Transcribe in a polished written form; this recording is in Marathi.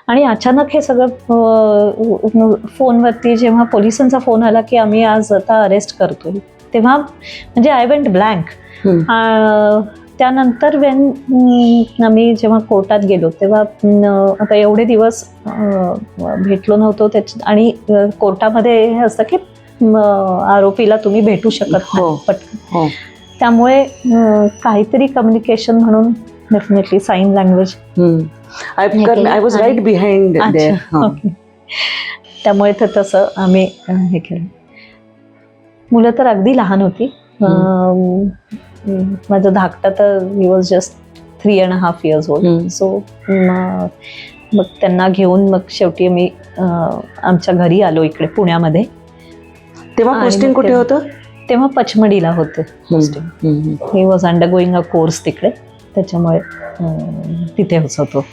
आणि अचानक हे सगळं फोनवरती जेव्हा पोलिसांचा फोन आला की आम्ही आज आता अरेस्ट करतोय, तेव्हा म्हणजे आय वेंट ब्लँक. त्यानंतर आम्ही जेव्हा कोर्टात गेलो तेव्हा आता एवढे दिवस भेटलो नव्हतो आणि कोर्टामध्ये हे असतं की आरोपीला तुम्ही भेटू शकत नाही पटकन. त्यामुळे काहीतरी कम्युनिकेशन म्हणून definitely sign language I was right behind there. त्यामुळे तर तसं आम्ही हे केलं. मुलं तर अगदी लहान होती. माझं धाकटा तर he was just 3.5 years old. So मग त्यांना घेऊन मग शेवटी मी आमच्या घरी आलो इकडे पुण्यामध्ये. तेव्हा पोस्टिंग कुठे होतं? तेव्हा पचमडीला होते posting. He was undergoing a course तिकडे, त्याच्यामुळे तिथे होतो.